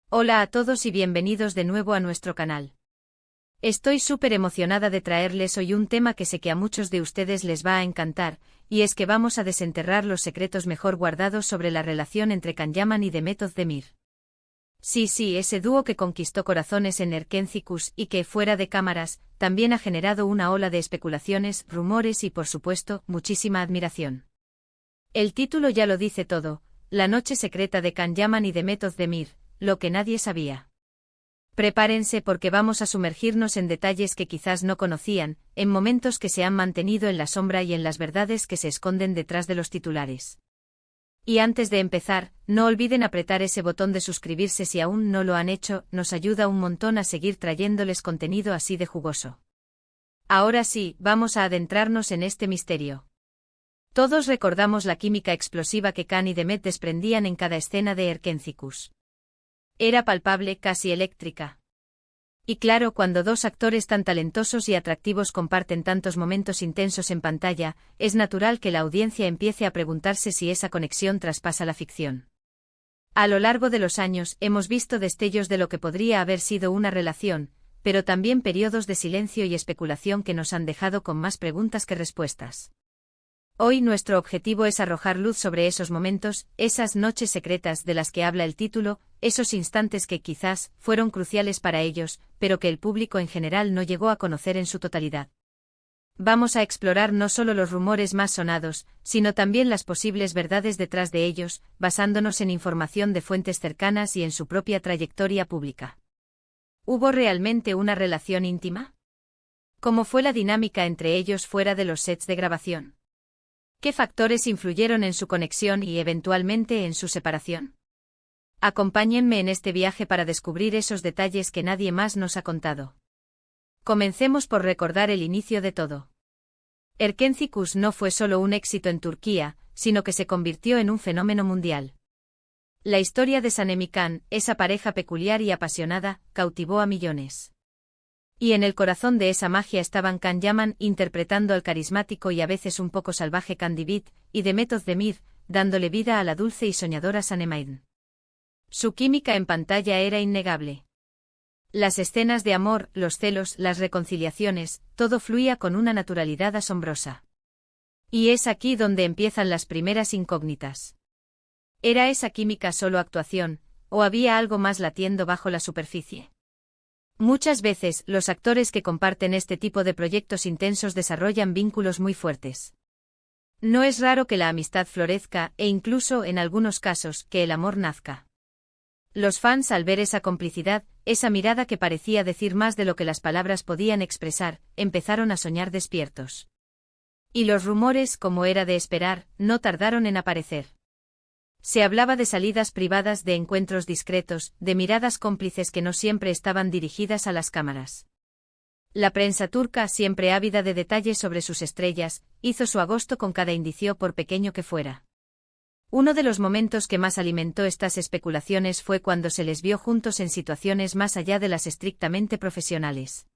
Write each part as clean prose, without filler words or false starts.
Hola a todos y bienvenidos de nuevo a nuestro canal. Estoy súper emocionada de traerles hoy un tema que sé que a muchos de ustedes les va a encantar, y es que vamos a desenterrar los secretos mejor guardados sobre la relación entre Can Yaman y Demet Özdemir. Sí, ese dúo que conquistó corazones en Erkenci y que, fuera de cámaras, también ha generado una ola de especulaciones, rumores y, por supuesto, muchísima admiración. El título ya lo dice todo: La noche secreta de Can Yaman y Demet Özdemir, lo que nadie sabía. Prepárense porque vamos a sumergirnos en detalles que quizás no conocían, en momentos que se han mantenido en la sombra y en las verdades que se esconden detrás de los titulares. Y antes de empezar, no olviden apretar ese botón de suscribirse si aún no lo han hecho, nos ayuda un montón a seguir trayéndoles contenido así de jugoso. Ahora sí, vamos a adentrarnos en este misterio. Todos recordamos la química explosiva que Can y Demet desprendían en cada escena de Erkenci. Era palpable, casi eléctrica. Y claro, cuando dos actores tan talentosos y atractivos comparten tantos momentos intensos en pantalla, es natural que la audiencia empiece a preguntarse si esa conexión traspasa la ficción. A lo largo de los años, hemos visto destellos de lo que podría haber sido una relación, pero también periodos de silencio y especulación que nos han dejado con más preguntas que respuestas. Hoy nuestro objetivo es arrojar luz sobre esos momentos, esas noches secretas de las que habla el título, esos instantes que quizás fueron cruciales para ellos, pero que el público en general no llegó a conocer en su totalidad. Vamos a explorar no solo los rumores más sonados, sino también las posibles verdades detrás de ellos, basándonos en información de fuentes cercanas y en su propia trayectoria pública. ¿Hubo realmente una relación íntima? ¿Cómo fue la dinámica entre ellos fuera de los sets de grabación? ¿Qué factores influyeron en su conexión y eventualmente en su separación? Acompáñenme en este viaje para descubrir esos detalles que nadie más nos ha contado. Comencemos por recordar el inicio de todo. Erkenci no fue solo un éxito en Turquía, sino que se convirtió en un fenómeno mundial. La historia de Sanem Can, esa pareja peculiar y apasionada, cautivó a millones. Y en el corazón de esa magia estaban Can Yaman interpretando al carismático y a veces un poco salvaje Kandibit, y Demet Özdemir, dándole vida a la dulce y soñadora Sanem. Su química en pantalla era innegable. Las escenas de amor, los celos, las reconciliaciones, todo fluía con una naturalidad asombrosa. Y es aquí donde empiezan las primeras incógnitas. ¿Era esa química solo actuación, o había algo más latiendo bajo la superficie? Muchas veces, los actores que comparten este tipo de proyectos intensos desarrollan vínculos muy fuertes. No es raro que la amistad florezca e incluso, en algunos casos, que el amor nazca. Los fans, al ver esa complicidad, esa mirada que parecía decir más de lo que las palabras podían expresar, empezaron a soñar despiertos. Y los rumores, como era de esperar, no tardaron en aparecer. Se hablaba de salidas privadas, de encuentros discretos, de miradas cómplices que no siempre estaban dirigidas a las cámaras. La prensa turca, siempre ávida de detalles sobre sus estrellas, hizo su agosto con cada indicio por pequeño que fuera. Uno de los momentos que más alimentó estas especulaciones fue cuando se les vio juntos en situaciones más allá de las estrictamente profesionales.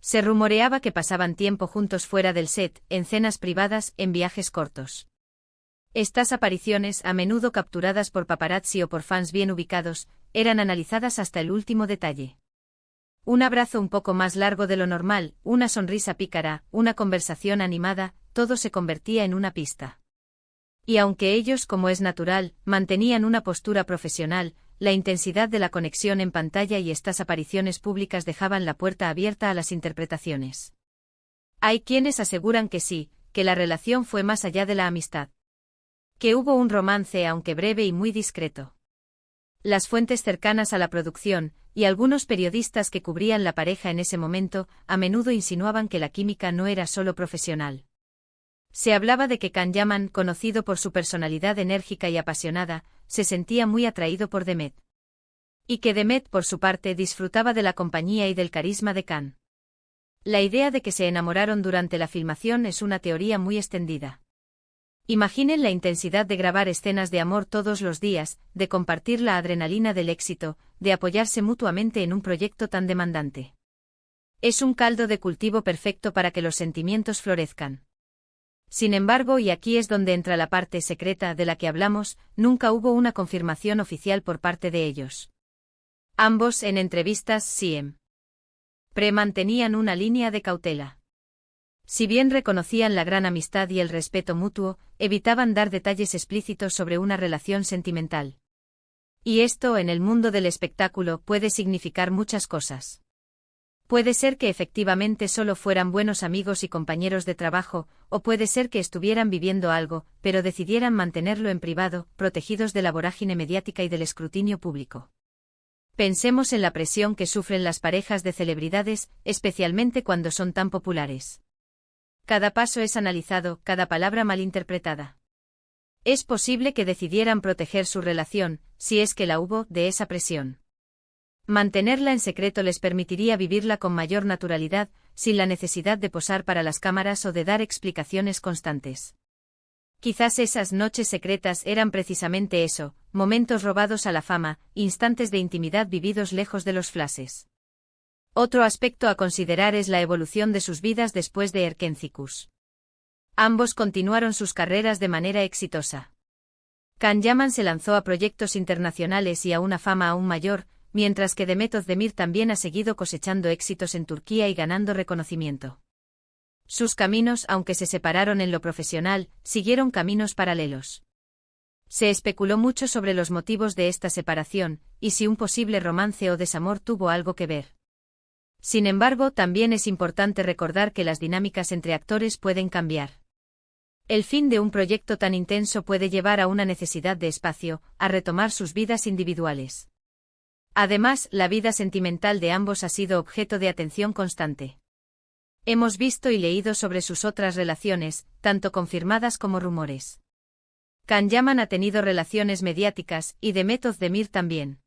Se rumoreaba que pasaban tiempo juntos fuera del set, en cenas privadas, en viajes cortos. Estas apariciones, a menudo capturadas por paparazzi o por fans bien ubicados, eran analizadas hasta el último detalle. Un abrazo un poco más largo de lo normal, una sonrisa pícara, una conversación animada, todo se convertía en una pista. Y aunque ellos, como es natural, mantenían una postura profesional, la intensidad de la conexión en pantalla y estas apariciones públicas dejaban la puerta abierta a las interpretaciones. Hay quienes aseguran que sí, que la relación fue más allá de la amistad. Que hubo un romance aunque breve y muy discreto. Las fuentes cercanas a la producción, y algunos periodistas que cubrían la pareja en ese momento, a menudo insinuaban que la química no era solo profesional. Se hablaba de que Can Yaman, conocido por su personalidad enérgica y apasionada, se sentía muy atraído por Demet. Y que Demet, por su parte, disfrutaba de la compañía y del carisma de Can. La idea de que se enamoraron durante la filmación es una teoría muy extendida. Imaginen la intensidad de grabar escenas de amor todos los días, de compartir la adrenalina del éxito, de apoyarse mutuamente en un proyecto tan demandante. Es un caldo de cultivo perfecto para que los sentimientos florezcan. Sin embargo, y aquí es donde entra la parte secreta de la que hablamos, nunca hubo una confirmación oficial por parte de ellos. Ambos en entrevistas siempre mantenían una línea de cautela. Si bien reconocían la gran amistad y el respeto mutuo, evitaban dar detalles explícitos sobre una relación sentimental. Y esto en el mundo del espectáculo puede significar muchas cosas. Puede ser que efectivamente solo fueran buenos amigos y compañeros de trabajo, o puede ser que estuvieran viviendo algo, pero decidieran mantenerlo en privado, protegidos de la vorágine mediática y del escrutinio público. Pensemos en la presión que sufren las parejas de celebridades, especialmente cuando son tan populares. Cada paso es analizado, cada palabra malinterpretada. Es posible que decidieran proteger su relación, si es que la hubo, de esa presión. Mantenerla en secreto les permitiría vivirla con mayor naturalidad, sin la necesidad de posar para las cámaras o de dar explicaciones constantes. Quizás esas noches secretas eran precisamente eso, momentos robados a la fama, instantes de intimidad vividos lejos de los flashes. Otro aspecto a considerar es la evolución de sus vidas después de Erkenci-Kuş. Ambos continuaron sus carreras de manera exitosa. Can Yaman se lanzó a proyectos internacionales y a una fama aún mayor, mientras que Demet Özdemir también ha seguido cosechando éxitos en Turquía y ganando reconocimiento. Sus caminos, aunque se separaron en lo profesional, siguieron caminos paralelos. Se especuló mucho sobre los motivos de esta separación, y si un posible romance o desamor tuvo algo que ver. Sin embargo, también es importante recordar que las dinámicas entre actores pueden cambiar. El fin de un proyecto tan intenso puede llevar a una necesidad de espacio, a retomar sus vidas individuales. Además, la vida sentimental de ambos ha sido objeto de atención constante. Hemos visto y leído sobre sus otras relaciones, tanto confirmadas como rumores. Can Yaman ha tenido relaciones mediáticas, y Demet Özdemir también.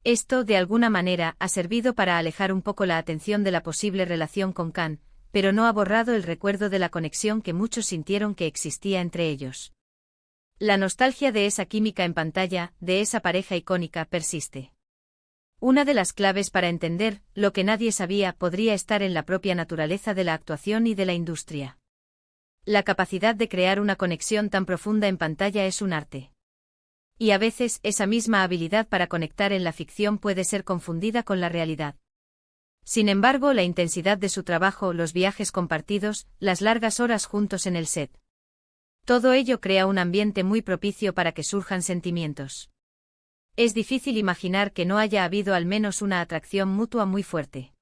Esto, de alguna manera, ha servido para alejar un poco la atención de la posible relación con Can, pero no ha borrado el recuerdo de la conexión que muchos sintieron que existía entre ellos. La nostalgia de esa química en pantalla, de esa pareja icónica, persiste. Una de las claves para entender lo que nadie sabía podría estar en la propia naturaleza de la actuación y de la industria. La capacidad de crear una conexión tan profunda en pantalla es un arte. Y a veces esa misma habilidad para conectar en la ficción puede ser confundida con la realidad. Sin embargo, la intensidad de su trabajo, los viajes compartidos, las largas horas juntos en el set. Todo ello crea un ambiente muy propicio para que surjan sentimientos. Es difícil imaginar que no haya habido al menos una atracción mutua muy fuerte.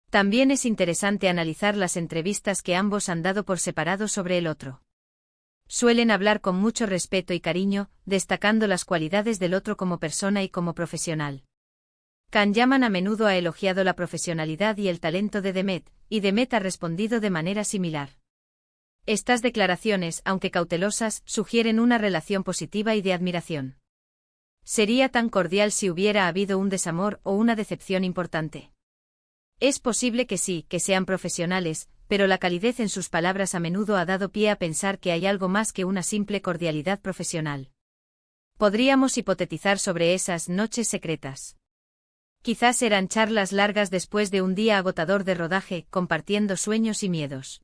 También es interesante analizar las entrevistas que ambos han dado por separado sobre el otro. Suelen hablar con mucho respeto y cariño, destacando las cualidades del otro como persona y como profesional. Can Yaman a menudo ha elogiado la profesionalidad y el talento de Demet, y Demet ha respondido de manera similar. Estas declaraciones, aunque cautelosas, sugieren una relación positiva y de admiración. ¿Sería tan cordial si hubiera habido un desamor o una decepción importante? Es posible que sí, que sean profesionales, pero la calidez en sus palabras a menudo ha dado pie a pensar que hay algo más que una simple cordialidad profesional. Podríamos hipotetizar sobre esas noches secretas. Quizás eran charlas largas después de un día agotador de rodaje, compartiendo sueños y miedos.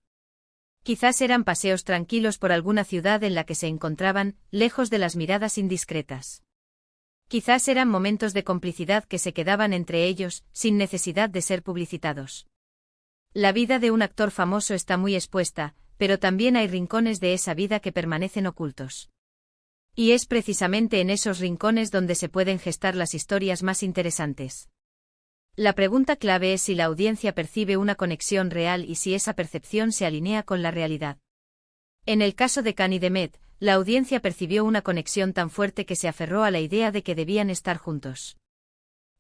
Quizás eran paseos tranquilos por alguna ciudad en la que se encontraban, lejos de las miradas indiscretas. Quizás eran momentos de complicidad que se quedaban entre ellos, sin necesidad de ser publicitados. La vida de un actor famoso está muy expuesta, pero también hay rincones de esa vida que permanecen ocultos. Y es precisamente en esos rincones donde se pueden gestar las historias más interesantes. La pregunta clave es si la audiencia percibe una conexión real y si esa percepción se alinea con la realidad. En el caso de Can y Demet, la audiencia percibió una conexión tan fuerte que se aferró a la idea de que debían estar juntos.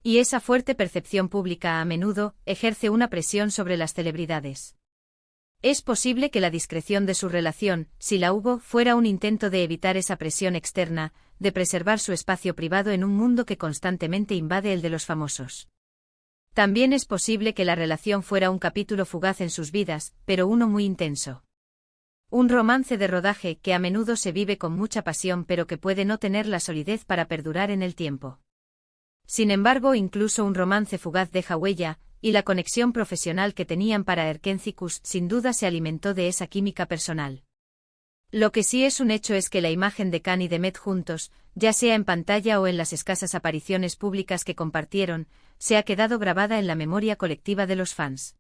Y esa fuerte percepción pública a menudo ejerce una presión sobre las celebridades. Es posible que la discreción de su relación, si la hubo, fuera un intento de evitar esa presión externa, de preservar su espacio privado en un mundo que constantemente invade el de los famosos. También es posible que la relación fuera un capítulo fugaz en sus vidas, pero uno muy intenso. Un romance de rodaje que a menudo se vive con mucha pasión pero que puede no tener la solidez para perdurar en el tiempo. Sin embargo, incluso un romance fugaz deja huella, y la conexión profesional que tenían para Erkenci-Kuş sin duda se alimentó de esa química personal. Lo que sí es un hecho es que la imagen de Khan y Demet juntos, ya sea en pantalla o en las escasas apariciones públicas que compartieron, se ha quedado grabada en la memoria colectiva de los fans.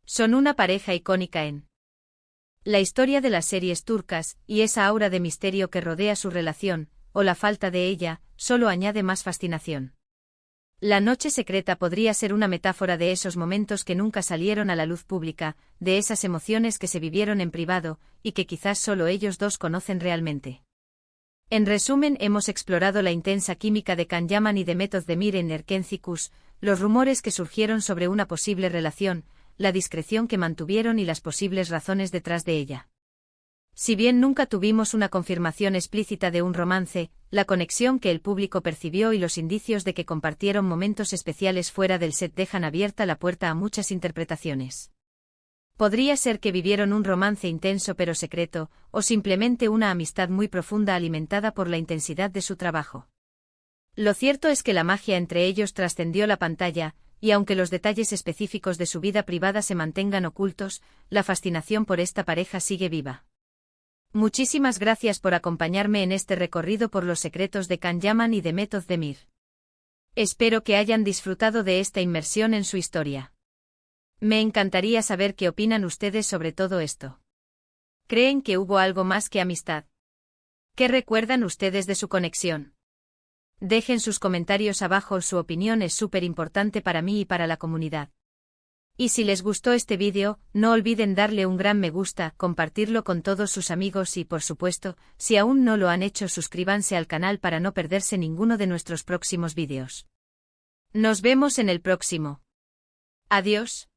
Son una pareja icónica en la historia de las series turcas, y esa aura de misterio que rodea su relación, o la falta de ella, solo añade más fascinación. La noche secreta podría ser una metáfora de esos momentos que nunca salieron a la luz pública, de esas emociones que se vivieron en privado, y que quizás solo ellos dos conocen realmente. En resumen, hemos explorado la intensa química de Can Yaman y Demet Özdemir en Erkenci, los rumores que surgieron sobre una posible relación, la discreción que mantuvieron y las posibles razones detrás de ella. Si bien nunca tuvimos una confirmación explícita de un romance, la conexión que el público percibió y los indicios de que compartieron momentos especiales fuera del set dejan abierta la puerta a muchas interpretaciones. Podría ser que vivieron un romance intenso pero secreto, o simplemente una amistad muy profunda alimentada por la intensidad de su trabajo. Lo cierto es que la magia entre ellos trascendió la pantalla, y aunque los detalles específicos de su vida privada se mantengan ocultos, la fascinación por esta pareja sigue viva. Muchísimas gracias por acompañarme en este recorrido por los secretos de Can Yaman y Demet Özdemir. Espero que hayan disfrutado de esta inmersión en su historia. Me encantaría saber qué opinan ustedes sobre todo esto. ¿Creen que hubo algo más que amistad? ¿Qué recuerdan ustedes de su conexión? Dejen sus comentarios abajo, su opinión es súper importante para mí y para la comunidad. Y si les gustó este vídeo, no olviden darle un gran me gusta, compartirlo con todos sus amigos y, por supuesto, si aún no lo han hecho, suscríbanse al canal para no perderse ninguno de nuestros próximos vídeos. Nos vemos en el próximo. Adiós.